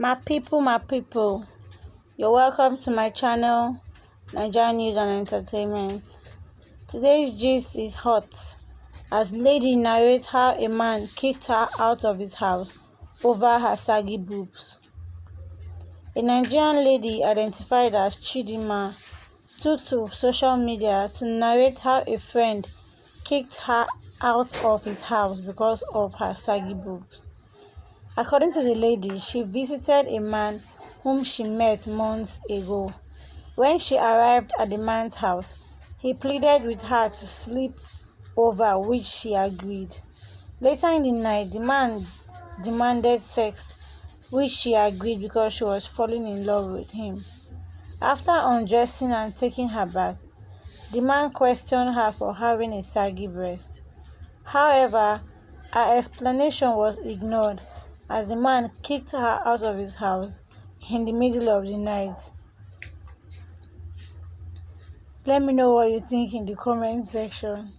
My people, you're welcome to my channel, Nigerian News and Entertainment. Today's gist is hot, as lady narrates how a man kicked her out of his house over her saggy boobs. A Nigerian lady identified as Chidima took to social media to narrate how a friend kicked her out of his house because of her saggy boobs. According to the lady, she visited a man whom she met months ago. When she arrived at the man's house, he pleaded with her to sleep over, which she agreed. Later in the night, the man demanded sex, which she agreed because she was falling in love with him. After undressing and taking her bath, the man questioned her for having a saggy breast. However, her explanation was ignored as the man kicked her out of his house in the middle of the night. Let me know what you think in the comment section.